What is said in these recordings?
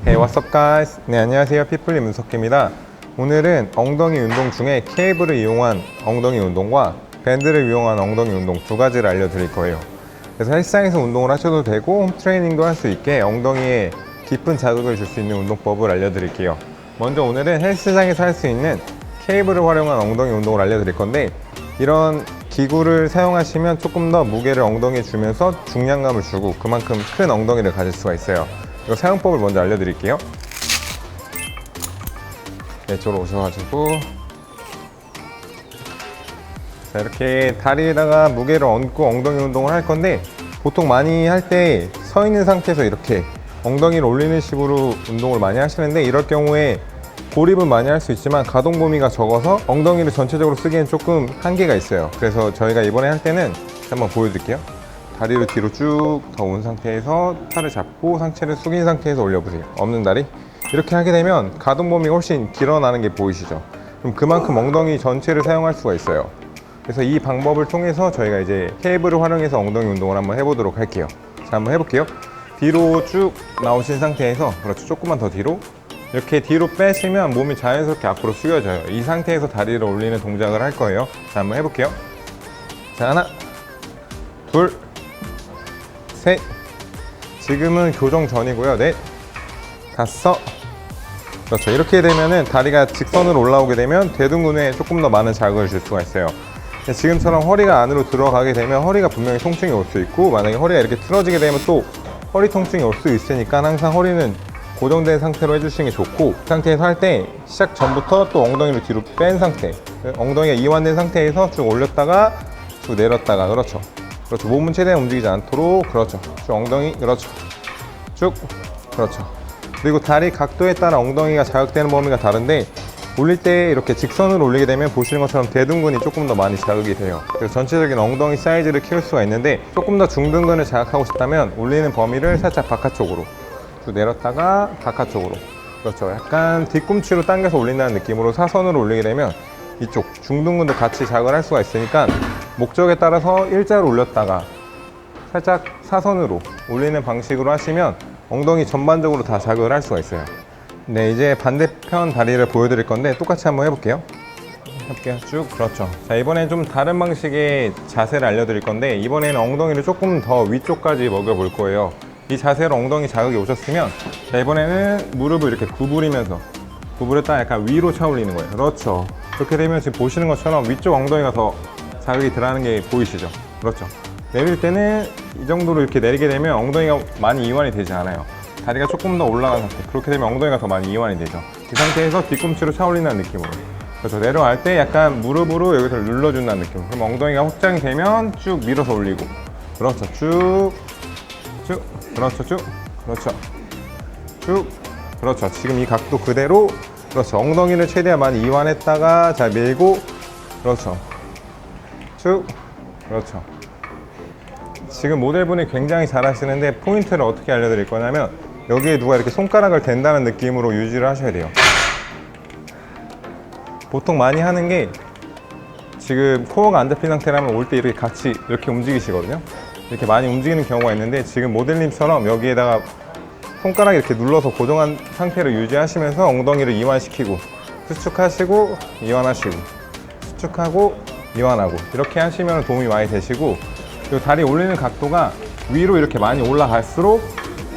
Hey, what's up guys? 네, 안녕하세요. 피플리 문석기입니다. 오늘은 엉덩이 운동 중에 케이블을 이용한 엉덩이 운동과 밴드를 이용한 엉덩이 운동 두 가지를 알려드릴 거예요. 그래서 헬스장에서 운동을 하셔도 되고 홈 트레이닝도 할 수 있게 엉덩이에 깊은 자극을 줄 수 있는 운동법을 알려드릴게요. 먼저 오늘은 헬스장에서 할 수 있는 케이블을 활용한 엉덩이 운동을 알려드릴 건데, 이런 기구를 사용하시면 조금 더 무게를 엉덩이에 주면서 중량감을 주고 그만큼 큰 엉덩이를 가질 수가 있어요. 이거 사용법을 먼저 알려드릴게요. 네, 이쪽으로 오셔가지고 자, 이렇게 다리에다가 무게를 얹고 엉덩이 운동을 할 건데, 보통 많이 할 때 서 있는 상태에서 이렇게 엉덩이를 올리는 식으로 운동을 많이 하시는데, 이럴 경우에 고립은 많이 할 수 있지만 가동 범위가 적어서 엉덩이를 전체적으로 쓰기엔 조금 한계가 있어요. 그래서 저희가 이번에 할 때는 한번 보여드릴게요. 다리를 뒤로 쭉 더 온 상태에서 팔을 잡고 상체를 숙인 상태에서 올려보세요. 없는 다리. 이렇게 하게 되면 가동 범위가 훨씬 길어나는 게 보이시죠? 그럼 그만큼 엉덩이 전체를 사용할 수가 있어요. 그래서 이 방법을 통해서 저희가 이제 케이블을 활용해서 엉덩이 운동을 한번 해보도록 할게요. 자, 한번 해볼게요. 뒤로 쭉 나오신 상태에서, 그렇죠, 조금만 더 뒤로, 이렇게 뒤로 빼시면 몸이 자연스럽게 앞으로 숙여져요. 이 상태에서 다리를 올리는 동작을 할 거예요. 자, 한번 해볼게요. 자, 하나, 둘, 셋. 지금은 교정 전이고요. 넷, 다섯. 그렇죠. 이렇게 되면은 다리가 직선으로 올라오게 되면 대둔근에 조금 더 많은 자극을 줄 수가 있어요. 지금처럼 허리가 안으로 들어가게 되면 허리가 분명히 통증이 올 수 있고, 만약에 허리가 이렇게 틀어지게 되면 또 허리 통증이 올 수 있으니까 항상 허리는 고정된 상태로 해주시는 게 좋고, 그 상태에서 할 때 시작 전부터 또 엉덩이를 뒤로 뺀 상태, 엉덩이가 이완된 상태에서 쭉 올렸다가 쭉 내렸다가, 그렇죠. 그렇죠. 몸은 최대한 움직이지 않도록, 그렇죠. 쭉 엉덩이, 그렇죠. 쭉, 그렇죠. 그리고 다리 각도에 따라 엉덩이가 자극되는 범위가 다른데, 올릴 때 이렇게 직선으로 올리게 되면 보시는 것처럼 대둔근이 조금 더 많이 자극이 돼요. 그래서 전체적인 엉덩이 사이즈를 키울 수가 있는데, 조금 더 중둔근을 자극하고 싶다면 올리는 범위를 살짝 바깥쪽으로 쭉 내렸다가 바깥쪽으로, 그렇죠. 약간 뒤꿈치로 당겨서 올린다는 느낌으로 사선으로 올리게 되면 이쪽 중둔근도 같이 자극을 할 수가 있으니까, 목적에 따라서 일자로 올렸다가 살짝 사선으로 올리는 방식으로 하시면 엉덩이 전반적으로 다 자극을 할 수가 있어요. 네, 이제 반대편 다리를 보여드릴 건데 똑같이 한번 해볼게요. 쭉, 그렇죠. 자, 이번엔 좀 다른 방식의 자세를 알려드릴 건데, 이번에는 엉덩이를 조금 더 위쪽까지 먹여볼 거예요. 이 자세로 엉덩이 자극이 오셨으면, 자, 이번에는 무릎을 이렇게 구부리면서 구부렸다 약간 위로 차 올리는 거예요. 그렇죠. 그렇게 되면 지금 보시는 것처럼 위쪽 엉덩이가 더 자극이 들어가는 게 보이시죠? 그렇죠. 내릴 때는 이 정도로 이렇게 내리게 되면 엉덩이가 많이 이완이 되지 않아요. 다리가 조금 더 올라간 상태, 그렇게 되면 엉덩이가 더 많이 이완이 되죠. 이 상태에서 뒤꿈치로 차 올린다는 느낌으로, 그렇죠. 내려갈 때 약간 무릎으로 여기서 눌러준다는 느낌. 그럼 엉덩이가 확장이 되면 쭉 밀어서 올리고, 그렇죠. 쭉, 쭉, 그렇죠. 쭉, 그렇죠. 쭉, 그렇죠. 지금 이 각도 그대로, 그렇죠. 엉덩이를 최대한 많이 이완했다가 잘 밀고, 그렇죠. 쭉, 그렇죠. 지금 모델분이 굉장히 잘 하시는데, 포인트를 어떻게 알려드릴 거냐면, 여기에 누가 이렇게 손가락을 댄다는 느낌으로 유지를 하셔야 돼요. 보통 많이 하는 게, 지금 코어가 안 잡힌 상태라면 올 때 이렇게 같이 이렇게 움직이시거든요. 이렇게 많이 움직이는 경우가 있는데, 지금 모델님처럼 여기에다가 손가락 이렇게 눌러서 고정한 상태를 유지하시면서 엉덩이를 이완시키고, 수축하시고 이완하시고, 수축하고 이완하고, 이렇게 하시면 도움이 많이 되시고, 그리고 다리 올리는 각도가 위로 이렇게 많이 올라갈수록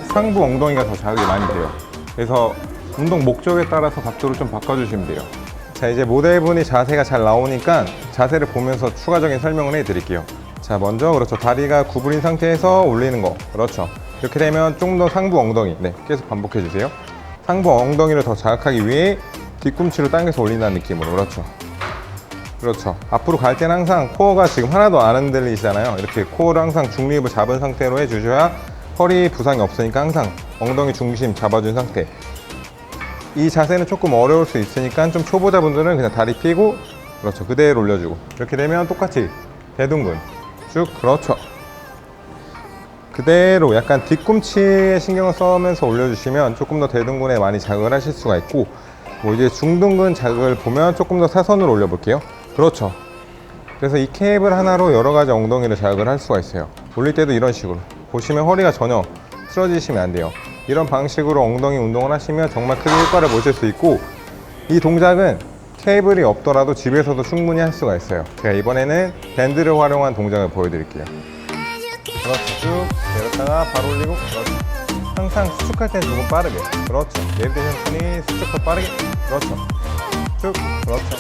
상부 엉덩이가 더 자극이 많이 돼요. 그래서 운동 목적에 따라서 각도를 좀 바꿔주시면 돼요. 자, 이제 모델분이 자세가 잘 나오니까 자세를 보면서 추가적인 설명을 해드릴게요. 자, 먼저, 그렇죠. 다리가 구부린 상태에서 올리는 거, 그렇죠. 이렇게 되면 좀 더 상부 엉덩이, 네, 계속 반복해 주세요. 상부 엉덩이를 더 자극하기 위해 뒤꿈치로 당겨서 올린다는 느낌으로, 그렇죠. 그렇죠. 앞으로 갈 때는 항상 코어가 지금 하나도 안 흔들리시잖아요. 이렇게 코어를 항상 중립을 잡은 상태로 해주셔야 허리 부상이 없으니까 항상 엉덩이 중심 잡아준 상태. 이 자세는 조금 어려울 수 있으니까 좀 초보자분들은 그냥 다리 펴고, 그렇죠. 그대로 올려주고, 이렇게 되면 똑같이 대둔근 쭉, 그렇죠. 그대로 약간 뒤꿈치에 신경을 써면서 올려주시면 조금 더 대둔근에 많이 자극을 하실 수가 있고, 뭐 이제 중둔근 자극을 보면 조금 더 사선으로 올려볼게요. 그렇죠. 그래서 이 케이블 하나로 여러 가지 엉덩이를 자극을 할 수가 있어요. 올릴 때도 이런 식으로 보시면 허리가 전혀 틀어지시면 안 돼요. 이런 방식으로 엉덩이 운동을 하시면 정말 크게 효과를 보실 수 있고, 이 동작은 케이블이 없더라도 집에서도 충분히 할 수가 있어요. 제가 이번에는 밴드를 활용한 동작을 보여드릴게요. 그렇죠. 쭉 내렸다가 바로 올리고, 그렇죠. 항상 수축할 때는 조금 빠르게, 그렇죠. 내릴 때 천천히, 수축 더 빠르게, 그렇죠. 쭉, 그렇죠.